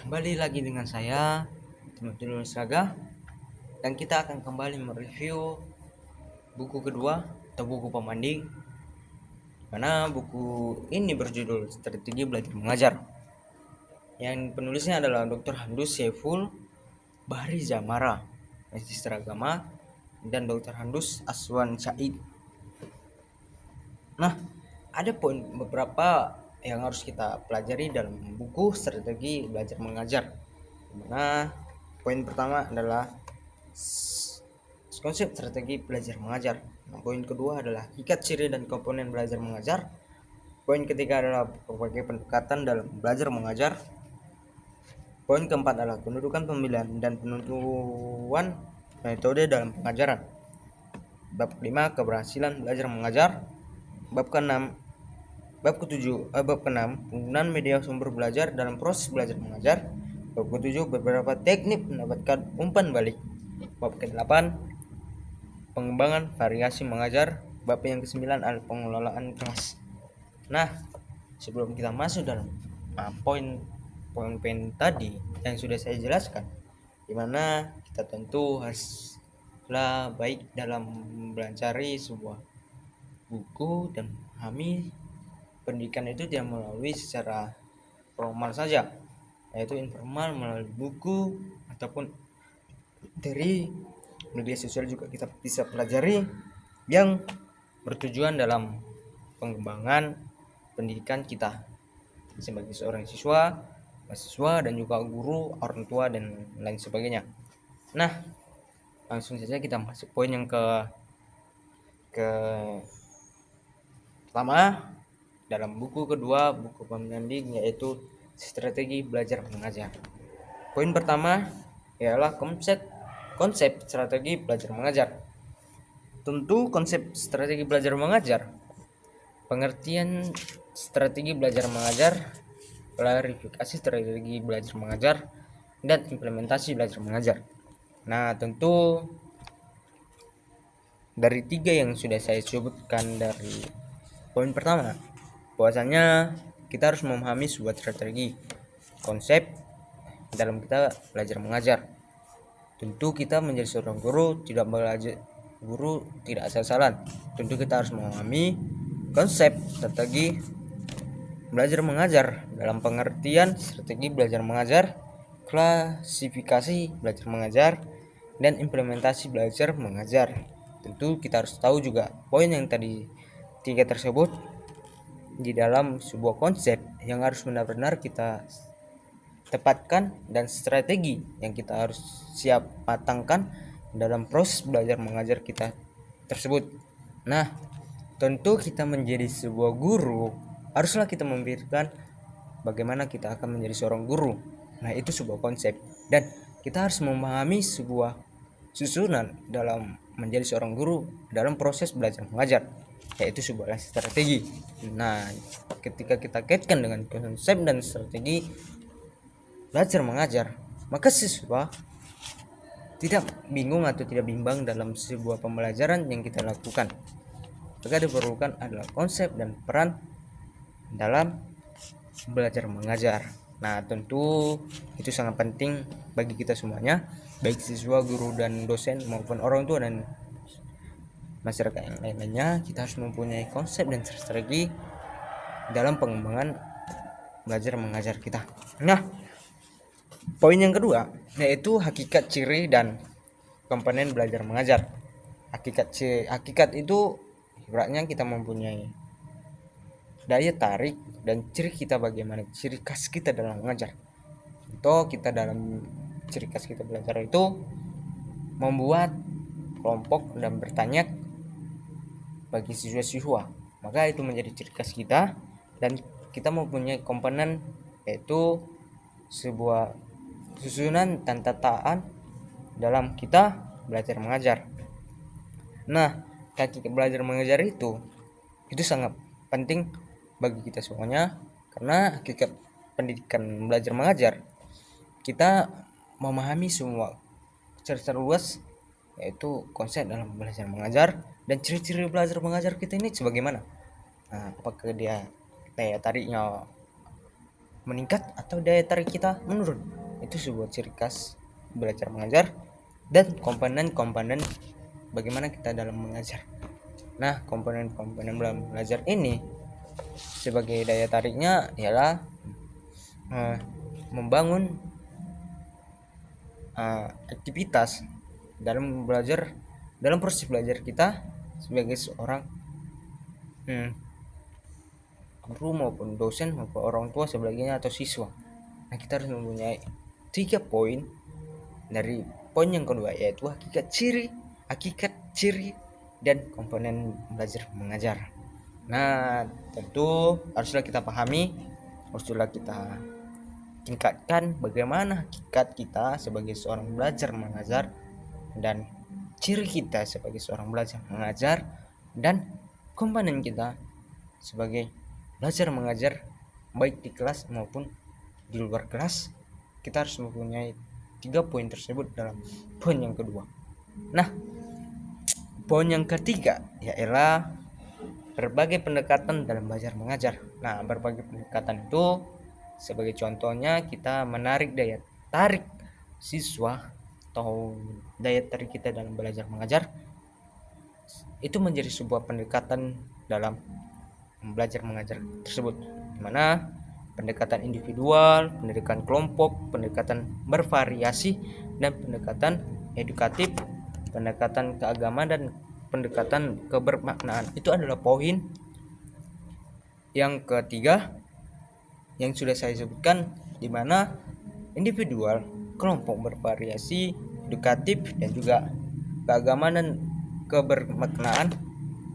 Kembali lagi dengan saya, Timothy Saga, dan kita akan kembali mereview buku kedua atau buku pembanding, mana buku ini berjudul Strategi Belajar Mengajar. Yang penulisnya adalah Dr. Handus Saiful Bahri Jamara, Magister Agama, dan Dr. Handus Aswan Said. Nah, ada beberapa yang harus kita pelajari dalam buku Strategi Belajar Mengajar. Dimana poin pertama adalah konsep strategi belajar mengajar. Nah, poin kedua adalah hakikat ciri dan komponen belajar mengajar. Poin ketiga adalah berbagai pendekatan dalam belajar mengajar. Poin keempat adalah kedudukan pemilihan dan penentuan metode dalam pengajaran. Bab 5 keberhasilan belajar mengajar. Bab ke-6 bab ke-6 penggunaan media sumber belajar dalam proses belajar mengajar. Bab ke-7 beberapa teknik mendapatkan umpan balik. Bab ke-8 pengembangan variasi mengajar. Bab yang ke-9 adalah pengelolaan kelas. Nah, sebelum kita masuk dalam poin-poin tadi yang sudah saya jelaskan, dimana kita tentu haruslah baik dalam mencari sebuah buku dan memahami pendidikan itu tidak melalui secara formal saja, yaitu informal melalui buku ataupun dari media sosial juga kita bisa pelajari yang bertujuan dalam pengembangan pendidikan kita sebagai seorang siswa, mahasiswa, dan juga guru, orang tua, dan lain sebagainya. Nah, langsung saja kita masuk poin yang ke pertama dalam buku kedua, buku pembanding, yaitu strategi belajar mengajar. Poin pertama ialah konsep strategi belajar mengajar. Tentu konsep strategi belajar mengajar, pengertian strategi belajar mengajar, klarifikasi strategi belajar mengajar, dan implementasi belajar mengajar. Nah, tentu dari 3 yang sudah saya sebutkan dari poin pertama, bahwasanya kita harus memahami sebuah strategi, konsep dalam kita belajar mengajar. Tentu kita menjadi seorang guru tidak asal-asalan. Tentu kita harus memahami konsep strategi belajar mengajar dalam pengertian strategi belajar mengajar, klasifikasi belajar mengajar, dan implementasi belajar mengajar. Tentu kita harus tahu juga poin yang tadi 3 tersebut di dalam sebuah konsep yang harus benar-benar kita tepatkan dan strategi yang kita harus siap matangkan dalam proses belajar mengajar kita tersebut. Nah, tentu kita menjadi sebuah guru haruslah kita memikirkan bagaimana kita akan menjadi seorang guru. Nah, itu sebuah konsep dan kita harus memahami sebuah susunan dalam menjadi seorang guru dalam proses belajar mengajar, yaitu sebuah strategi. Nah, ketika kita kaitkan dengan konsep dan strategi belajar mengajar, maka siswa tidak bingung atau tidak bimbang dalam sebuah pembelajaran yang kita lakukan. Maka diperlukan adalah konsep dan peran dalam belajar mengajar. Nah, tentu itu sangat penting bagi kita semuanya, baik siswa, guru, dan dosen maupun orang tua dan masyarakat yang lainnya. Kita harus mempunyai konsep dan strategi dalam pengembangan belajar mengajar kita. Nah, poin yang kedua yaitu hakikat ciri dan komponen belajar mengajar. Hakikat itu ibaratnya kita mempunyai daya tarik dan ciri kita, bagaimana ciri khas kita dalam mengajar. Atau kita dalam ciri khas kita belajar itu membuat kelompok dan bertanya bagi siswa-siswa, maka itu menjadi ciri khas kita dan kita mempunyai komponen yaitu sebuah susunan dan tataan dalam kita belajar mengajar. Nah, ketika belajar mengajar itu sangat penting bagi kita semuanya, karena hakikat pendidikan belajar mengajar kita memahami semua secara luas, yaitu konsep dalam belajar mengajar dan ciri-ciri belajar mengajar kita ini sebagaimana. Nah, apakah dia daya tariknya meningkat atau daya tarik kita menurun. itu sebuah ciri khas belajar mengajar dan komponen-komponen bagaimana kita dalam mengajar. Nah, komponen-komponen dalam belajar ini sebagai daya tariknya ialah membangun aktivitas dalam belajar, dalam proses belajar kita sebagai seorang guru maupun dosen maupun orang tua sebagainya atau siswa. Nah, kita harus mempunyai 3 poin dari poin yang kedua, yaitu hakikat ciri dan komponen belajar mengajar. Nah, tentu haruslah kita pahami, haruslah kita tingkatkan bagaimana hakikat kita sebagai seorang belajar mengajar dan ciri kita sebagai seorang belajar mengajar dan komponen kita sebagai belajar mengajar baik di kelas maupun di luar kelas. Kita harus mempunyai 3 poin tersebut dalam poin yang kedua. Nah, poin yang ketiga ialah berbagai pendekatan dalam belajar mengajar. Nah, berbagai pendekatan itu sebagai contohnya kita menarik daya tarik siswa atau daya tarik kita dalam belajar mengajar itu menjadi sebuah pendekatan dalam belajar mengajar tersebut, di mana pendekatan individual, pendekatan kelompok, pendekatan bervariasi, dan pendekatan edukatif, pendekatan keagamaan, dan pendekatan kebermaknaan. Itu adalah poin yang ketiga yang sudah saya sebutkan, di mana individual, kelompok bervariasi, edukatif, dan juga keagamaan dan kebermaknaan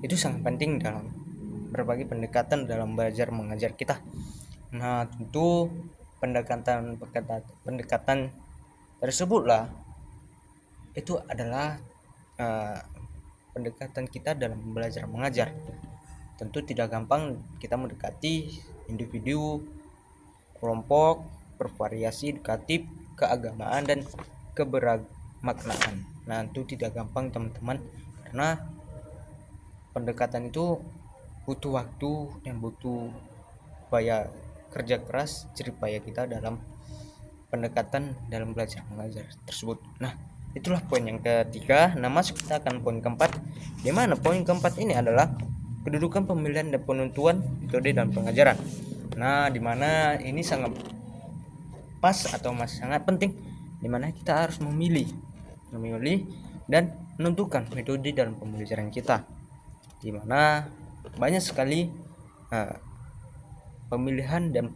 itu sangat penting dalam berbagai pendekatan dalam belajar mengajar kita. Nah, tentu pendekatan tersebutlah itu adalah pendekatan kita dalam belajar mengajar. Tentu tidak gampang kita mendekati individu, kelompok, bervariasi, edukatif, keagamaan, dan kebermaknaan. Nah, itu tidak gampang teman-teman, karena pendekatan itu butuh waktu dan butuh upaya kerja keras, jerih payah kita dalam pendekatan dalam belajar mengajar tersebut. Nah, itulah poin yang ketiga. Nah, masuk kita akan poin keempat, di mana poin keempat ini adalah kedudukan pemilihan dan penentuan metode dalam pengajaran. Nah, di mana ini sangat pas atau masih sangat penting, di mana kita harus memilih dan menentukan metode dalam pembelajaran kita, di mana banyak sekali pemilihan dan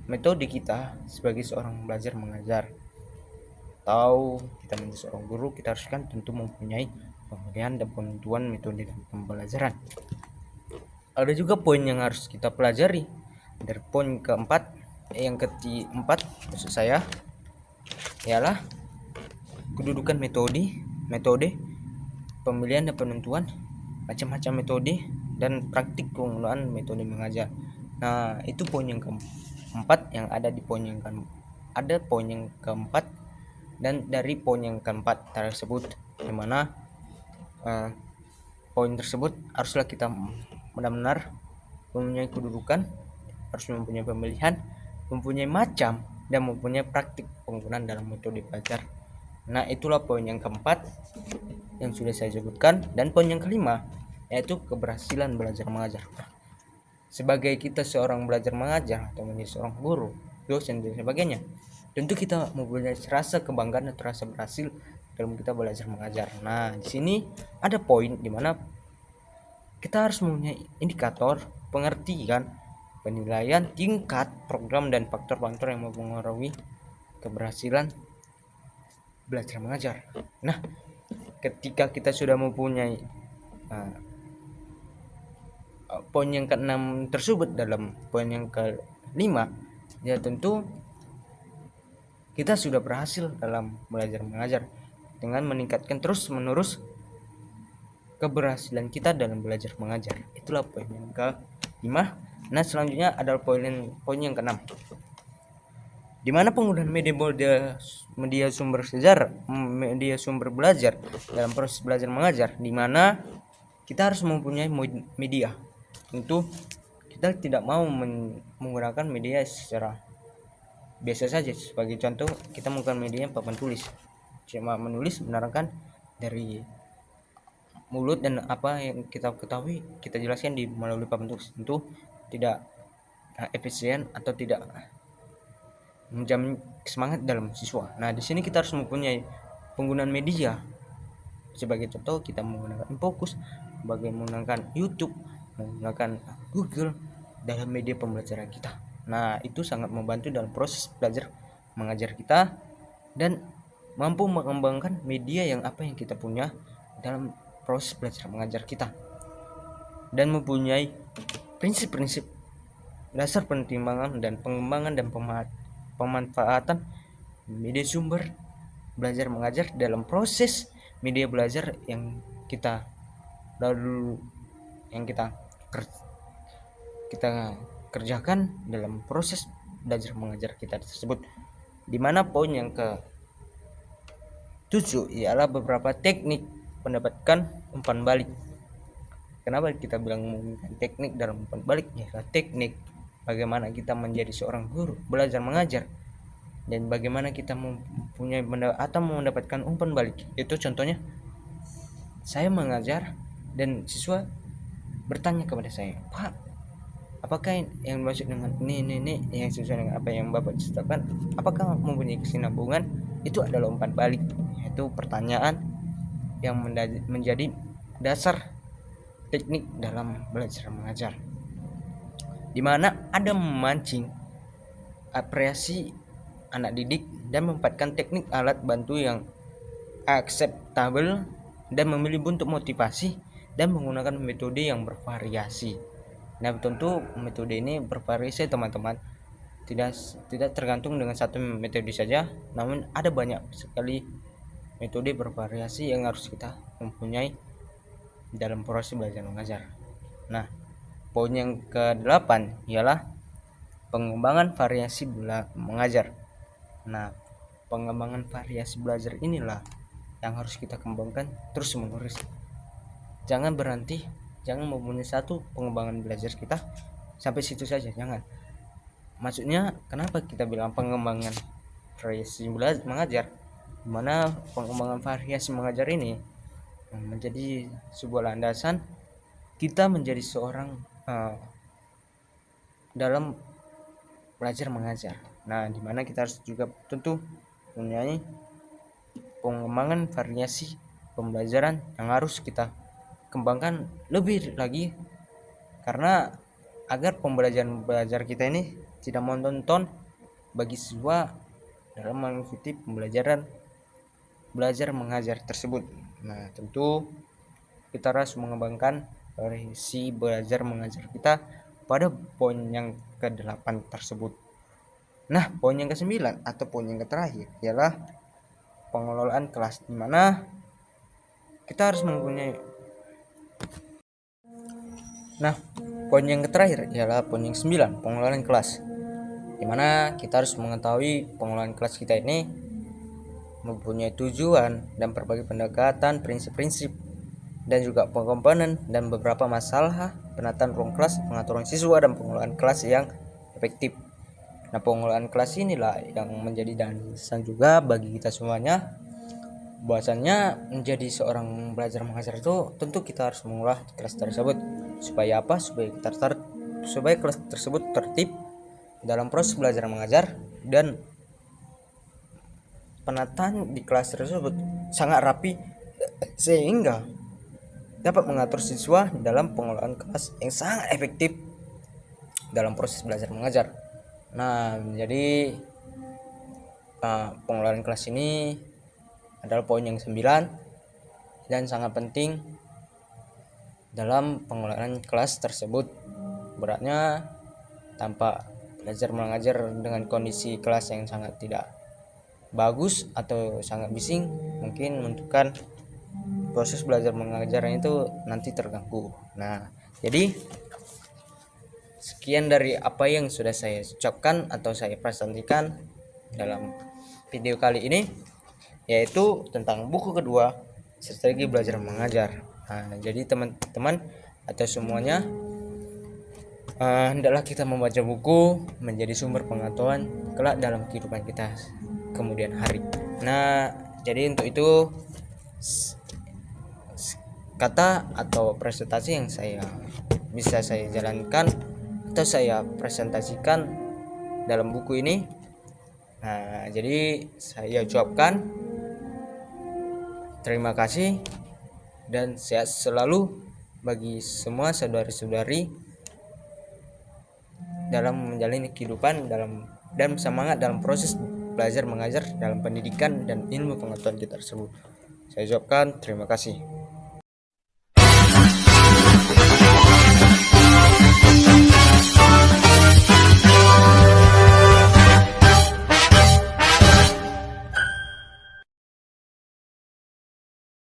metode kita sebagai seorang belajar mengajar atau kita menjadi seorang guru. Kita harus kan tentu mempunyai pemilihan dan penentuan metode dan pembelajaran. Ada juga poin yang harus kita pelajari dari poin keempat, yang keempat maksud saya ialah kedudukan metode, pemilihan dan penentuan macam-macam metode, dan praktik penggunaan metode mengajar. Nah, itu poin yang keempat yang ada di poin yang ada poin yang keempat, dan dari poin yang keempat tersebut, di mana poin tersebut haruslah kita benar-benar mempunyai kedudukan, harus mempunyai pemilihan, mempunyai macam, dan mempunyai praktik penggunaan dalam metode belajar. Nah, itulah poin yang keempat yang sudah saya sebutkan. Dan poin yang kelima yaitu keberhasilan belajar mengajar. Sebagai kita seorang belajar mengajar atau menjadi seorang guru, dosen, dan sebagainya, tentu kita mempunyai rasa kebanggaan dan rasa berhasil dalam kita belajar mengajar. Nah, di sini ada poin di mana kita harus mempunyai indikator pengertian, penilaian tingkat program, dan faktor-faktor yang mempengaruhi keberhasilan belajar mengajar. Nah, ketika kita sudah mempunyai poin yang keenam tersebut dalam poin yang kelima, ya tentu kita sudah berhasil dalam belajar mengajar dengan meningkatkan terus-menerus keberhasilan kita dalam belajar mengajar. Itulah poin yang kelima. Nah, selanjutnya adalah poin yang keenam, di mana penggunaan media sumber belajar dalam proses belajar mengajar, di mana kita harus mempunyai media. Tentu kita tidak mau menggunakan media secara biasa saja. Sebagai contoh, kita menggunakan media papan tulis, cuma menulis menerangkan dari mulut dan apa yang kita ketahui kita jelaskan di melalui papan tulis. Tentu tidak efisien atau tidak menjamin semangat dalam siswa. Nah, di sini kita harus mempunyai penggunaan media. Sebagai contoh, kita menggunakan Infocus, menggunakan YouTube, menggunakan Google dalam media pembelajaran kita. Nah, itu sangat membantu dalam proses belajar mengajar kita dan mampu mengembangkan media yang kita punya dalam proses belajar mengajar kita, dan mempunyai prinsip-prinsip dasar pertimbangan dan pengembangan dan pemanfaatan media sumber belajar mengajar dalam proses media belajar yang kita kerjakan dalam proses belajar mengajar kita tersebut. Di mana poin yang ke-7 ialah beberapa teknik mendapatkan umpan balik. Kenapa kita bilang menggunakan teknik dalam umpan balik? Ya, teknik bagaimana kita menjadi seorang guru belajar mengajar dan bagaimana kita mempunyai atau mendapatkan umpan balik. Itu contohnya, saya mengajar dan siswa bertanya kepada saya, "Pak, apakah yang dimaksud dengan ini yang sesuai dengan apa yang Bapak ceritakan, apakah mempunyai kesinambungan?" Itu adalah umpan balik, yaitu pertanyaan yang menjadi dasar teknik dalam belajar mengajar, di mana ada memancing apresiasi anak didik dan memanfaatkan teknik alat bantu yang akseptabel dan memilih bentuk motivasi dan menggunakan metode yang bervariasi. Nah, tentu metode ini bervariasi teman-teman, tidak tergantung dengan satu metode saja, namun ada banyak sekali metode bervariasi yang harus kita mempunyai dalam proses belajar mengajar. Nah, poin yang ke-8 ialah pengembangan variasi mengajar. Nah, pengembangan variasi belajar inilah yang harus kita kembangkan terus menerus. Jangan berhenti, jangan mempunyai satu pengembangan belajar kita sampai situ saja, jangan. Maksudnya, kenapa kita bilang pengembangan variasi belajar mengajar? Dimana pengembangan variasi mengajar ini menjadi sebuah landasan kita menjadi seorang dalam belajar mengajar. Nah, dimana kita harus juga tentu mempunyai pengembangan variasi pembelajaran yang harus kita kembangkan lebih lagi, karena agar pembelajaran belajar kita ini tidak monoton bagi siswa dalam mengikuti pembelajaran belajar mengajar tersebut. Nah, tentu kita harus mengembangkan variasi belajar mengajar kita pada poin yang ke-8 tersebut. Nah, poin yang ke-9 atau poin yang terakhir ialah pengelolaan kelas, di mana kita harus mempunyai. Nah, poin yang terakhir ialah poin yang 9, pengelolaan kelas, di mana kita harus mengetahui pengelolaan kelas kita ini mempunyai tujuan dan berbagai pendekatan, prinsip-prinsip dan juga komponen dan beberapa masalah penataan ruang kelas, pengaturan siswa dan pengelolaan kelas yang efektif. Nah, pengelolaan kelas inilah yang menjadi dasar juga bagi kita semuanya. Bahwasannya menjadi seorang belajar mengajar itu tentu kita harus mengolah kelas tersebut supaya apa? Supaya kelas tersebut tertib dalam proses belajar mengajar dan penataan di kelas tersebut sangat rapi sehingga dapat mengatur siswa dalam pengelolaan kelas yang sangat efektif dalam proses belajar mengajar. Nah, jadi pengelolaan kelas ini adalah poin yang 9 dan sangat penting dalam pengelolaan kelas tersebut. Beratnya tanpa belajar mengajar dengan kondisi kelas yang sangat tidak bagus atau sangat bising, mungkin menentukan proses belajar mengajarnya itu nanti terganggu. Nah, jadi sekian dari apa yang sudah saya ucapkan atau saya presentasikan dalam video kali ini, yaitu tentang buku kedua, Strategi Belajar Mengajar. Nah, jadi teman-teman atau semuanya, Hendaklah kita membaca buku menjadi sumber pengetahuan kelak dalam kehidupan kita kemudian hari. Nah, jadi untuk itu kata atau presentasi yang bisa saya jalankan atau saya presentasikan dalam buku ini. Nah, jadi saya ucapkan terima kasih dan sehat selalu bagi semua saudari-saudari dalam menjalani kehidupan dan semangat dalam proses belajar mengajar dalam pendidikan dan ilmu pengetahuan kita tersebut. Saya ucapkan terima kasih.